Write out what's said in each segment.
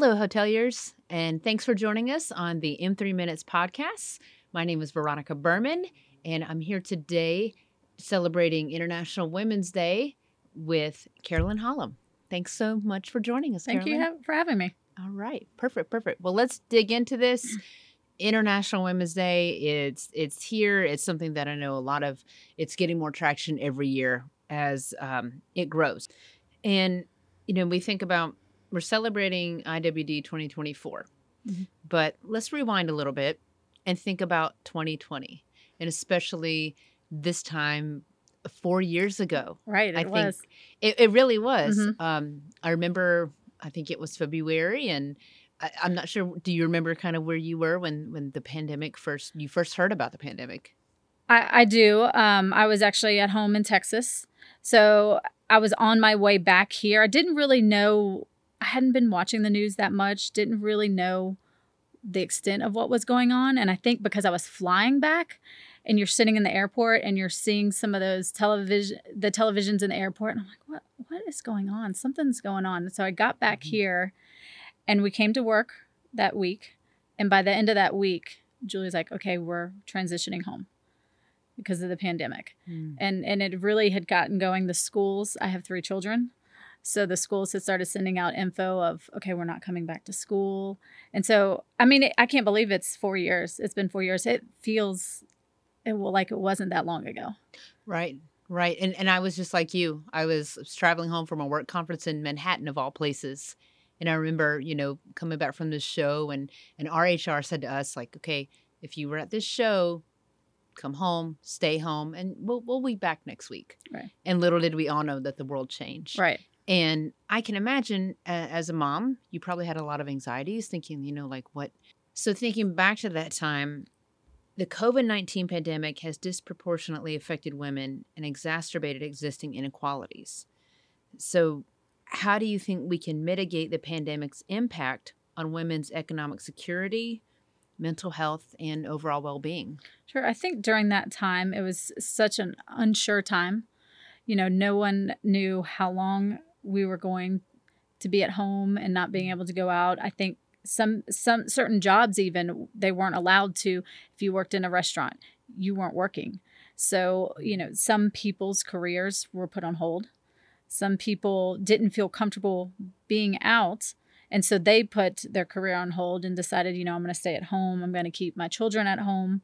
Hello, hoteliers, and thanks for joining us on the M3 Minutes podcast. My name is Veronica Berman, and I'm here today celebrating International Women's Day with Carolyn Hollum. Thanks so much for joining us, Thank Carolyn. you for having me. All right, perfect. Well, let's dig into this. International Women's Day. It's here. It's something that I know it's getting more traction every year as it grows. And, we think about, we're celebrating IWD 2024, but let's rewind a little bit and think about 2020, and especially this time 4 years ago. Right, it was. It really was. I remember, I think it was February, and I'm not sure. Do you remember kind of where you were when the pandemic you first heard about the pandemic? I do. I was actually at home in Texas. So I was on my way back here. I didn't really know. I hadn't been watching the news that much. Didn't really know the extent of what was going on. And I think because I was flying back and you're sitting in the airport and you're seeing some of those televisions in the airport. And I'm like, what is going on? Something's going on. So I got back here. And we came to work that week. And by the end of that week, Julie's like, okay, we're transitioning home because of the pandemic. And it really had gotten going. The schools, I have 3 children. So the schools had started sending out info of, okay, we're not coming back to school. And so, I mean, I can't believe it's 4 years. It's been 4 years. It feels like it wasn't that long ago. Right. And I was just like you. I was traveling home from a work conference in Manhattan, of all places. And I remember, coming back from this show and our HR said to us, like, okay, if you were at this show, come home, stay home, and we'll be back next week. Right. And little did we all know that the world changed. Right. And I can imagine as a mom, you probably had a lot of anxieties thinking, like what? So thinking back to that time, the COVID-19 pandemic has disproportionately affected women and exacerbated existing inequalities. So how do you think we can mitigate the pandemic's impact on women's economic security, mental health, and overall well-being? Sure. I think during that time, it was such an unsure time. No one knew how long we were going to be at home and not being able to go out. I think some certain jobs, even, they weren't allowed to. If you worked in a restaurant, you weren't working. So, some people's careers were put on hold. Some people didn't feel comfortable being out. And so they put their career on hold and decided, I'm going to stay at home. I'm going to keep my children at home.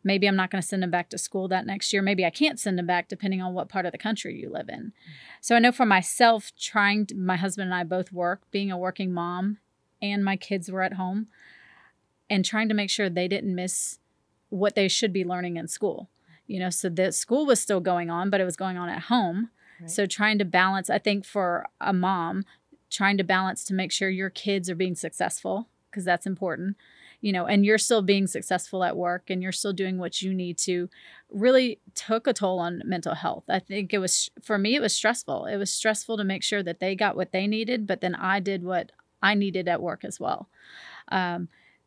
Maybe I'm not going to send them back to school that next year. Maybe I can't send them back depending on what part of the country you live in. So I know for myself, my husband and I both work, being a working mom, and my kids were at home, and trying to make sure they didn't miss what they should be learning in school. So the school was still going on, but it was going on at home. Right. So trying to balance, I think for a mom, trying to balance to make sure your kids are being successful, because that's important, and you're still being successful at work and you're still doing what you need to, really took a toll on mental health. I think for me, it was stressful. It was stressful to make sure that they got what they needed, but then I did what I needed at work as well.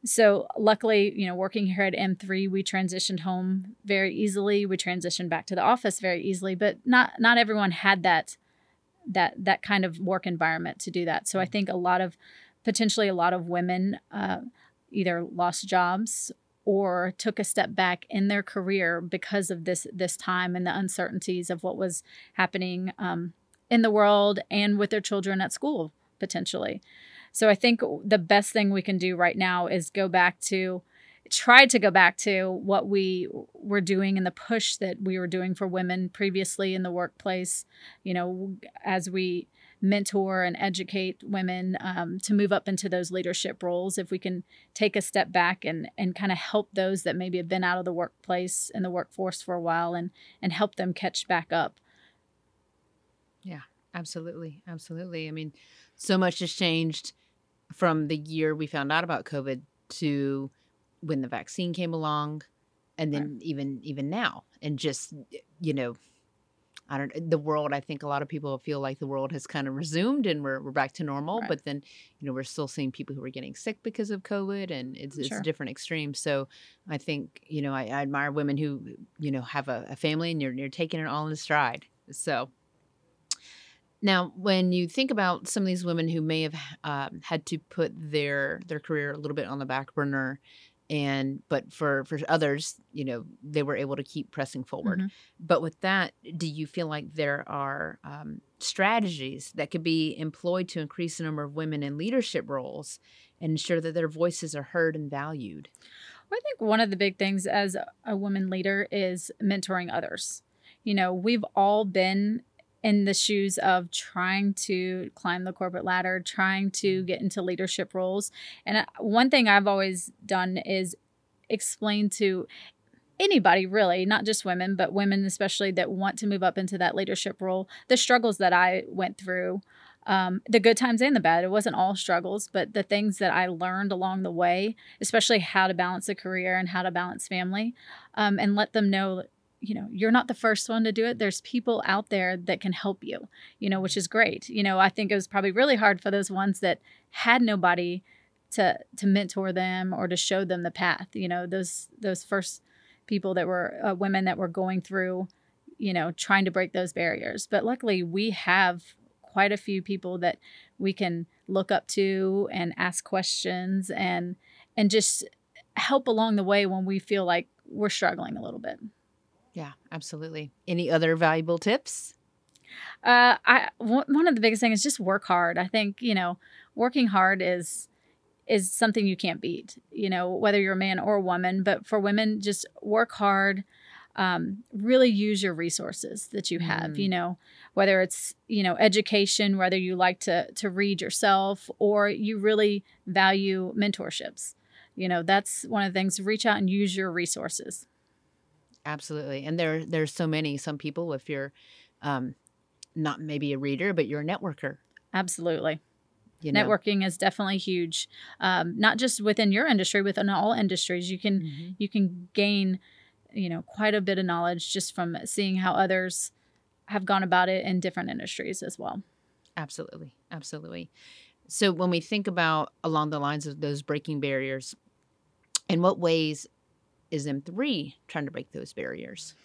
So luckily, working here at M3, we transitioned home very easily. We transitioned back to the office very easily, but not everyone had that kind of work environment to do that. So I think potentially a lot of women either lost jobs or took a step back in their career because of this time and the uncertainties of what was happening in the world and with their children at school potentially. So I think the best thing we can do right now is try to go back to what we were doing and the push that we were doing for women previously in the workplace, as we mentor and educate women to move up into those leadership roles. If we can take a step back and kind of help those that maybe have been out of the workplace and the workforce for a while and help them catch back up. Yeah, absolutely. I mean, so much has changed from the year we found out about COVID to when the vaccine came along, and then even now, and just, the world, I think a lot of people feel like the world has kind of resumed and we're back to normal, but then, we're still seeing people who are getting sick because of COVID, and it's different extremes. So I think, I admire women who, have a family and you're taking it all in stride. So Now, when you think about some of these women who may have had to put their career a little bit on the back burner, but for others, they were able to keep pressing forward. Mm-hmm. But with that, do you feel like there are strategies that could be employed to increase the number of women in leadership roles and ensure that their voices are heard and valued? Well, I think one of the big things as a woman leader is mentoring others. We've all been in the shoes of trying to climb the corporate ladder, trying to get into leadership roles. And one thing I've always done is explain to anybody, really, not just women, but women especially that want to move up into that leadership role, the struggles that I went through, the good times and the bad. It wasn't all struggles, but the things that I learned along the way, especially how to balance a career and how to balance family, and let them know, you're not the first one to do it. There's people out there that can help you, which is great. I think it was probably really hard for those ones that had nobody to mentor them or to show them the path. Those first people that were women that were going through, trying to break those barriers. But luckily we have quite a few people that we can look up to and ask questions and just help along the way when we feel like we're struggling a little bit. Yeah, absolutely. Any other valuable tips? One of the biggest things is just work hard. I think, working hard is something you can't beat, whether you're a man or a woman. But for women, just work hard, really use your resources that you have, whether it's, education, whether you like to read yourself or you really value mentorships. That's one of the things. Reach out and use your resources. Absolutely. And there's so many. Some people, if you're not maybe a reader, but you're a networker. Absolutely. Networking is definitely huge. Not just within your industry, within all industries. You can gain, quite a bit of knowledge just from seeing how others have gone about it in different industries as well. Absolutely. Absolutely. So when we think about along the lines of those breaking barriers, in what ways is M3 trying to break those barriers?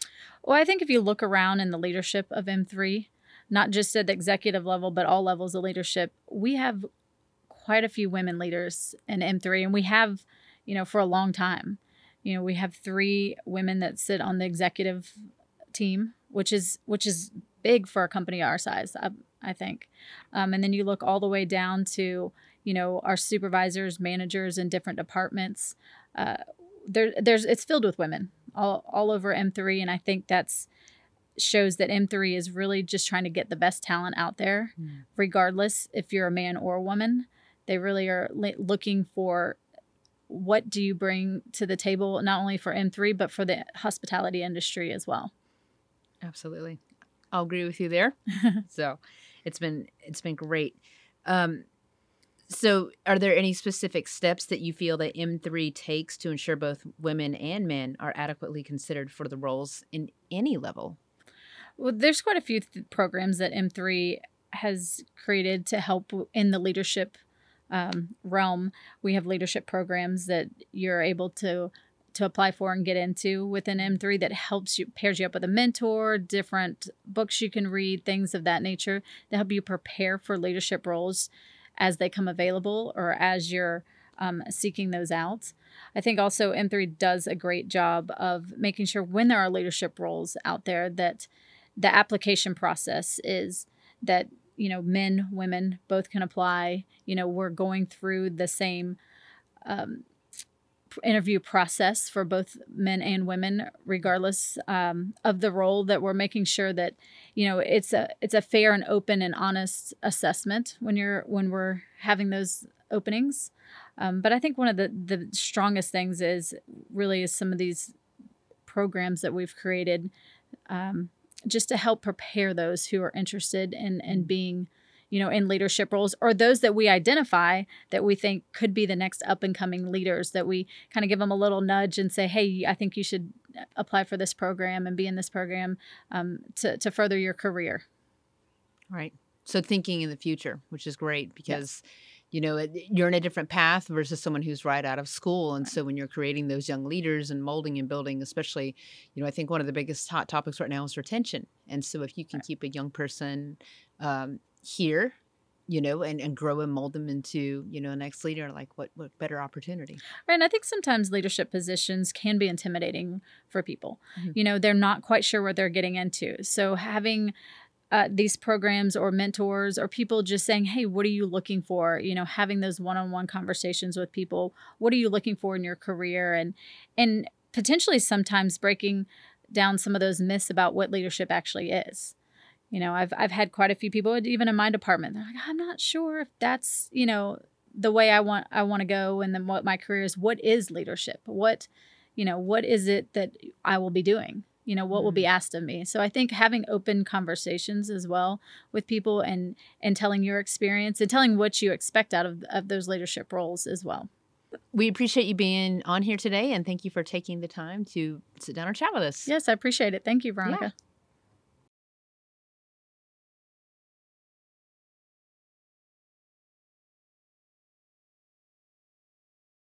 Well, I think if you look around in the leadership of M3, not just at the executive level, but all levels of leadership, we have quite a few women leaders in M3, and we have, for a long time. We have 3 women that sit on the executive team, which is big for a company our size, I think. And then you look all the way down to, our supervisors, managers in different departments. It's filled with women all over M3, and I think that's shows that M3 is really just trying to get the best talent out there, regardless if you're a man or a woman. They really are looking for what do you bring to the table, not only for M3, but for the hospitality industry as well. Absolutely. I'll agree with you there. So it's been great. So are there any specific steps that you feel that M3 takes to ensure both women and men are adequately considered for the roles in any level? Well, there's quite a few programs that M3 has created to help in the leadership realm. We have leadership programs that you're able to apply for and get into within M3 that pairs you up with a mentor, different books you can read, things of that nature that help you prepare for leadership roles as they come available or as you're seeking those out. I think also M3 does a great job of making sure when there are leadership roles out there that the application process is that, men, women, both can apply. We're going through the same interview process for both men and women, regardless of the role, that we're making sure that, it's a fair and open and honest assessment when we're having those openings. But I think one of the strongest things is some of these programs that we've created just to help prepare those who are interested in being, in leadership roles, or those that we identify that we think could be the next up and coming leaders, that we kind of give them a little nudge and say, hey, I think you should apply for this program and be in this program to further your career. Right. So thinking in the future, which is great because, you're in a different path versus someone who's right out of school. And so when you're creating those young leaders and molding and building, especially, I think one of the biggest hot topics right now is retention. And so if you can keep a young person here, and grow and mold them into, a next leader. Like what better opportunity? Right. And I think sometimes leadership positions can be intimidating for people. Mhm. They're not quite sure what they're getting into. So having these programs or mentors or people just saying, hey, what are you looking for? Having those one-on-one conversations with people. What are you looking for in your career? And potentially sometimes breaking down some of those myths about what leadership actually is. I've had quite a few people, even in my department, they're like, I'm not sure if that's, the way I want to go, and then what my career is. What is leadership? What is it that I will be doing? What will be asked of me? So I think having open conversations as well with people and telling your experience and telling what you expect out of those leadership roles as well. We appreciate you being on here today, and thank you for taking the time to sit down and chat with us. Yes, I appreciate it. Thank you, Veronica. Yeah.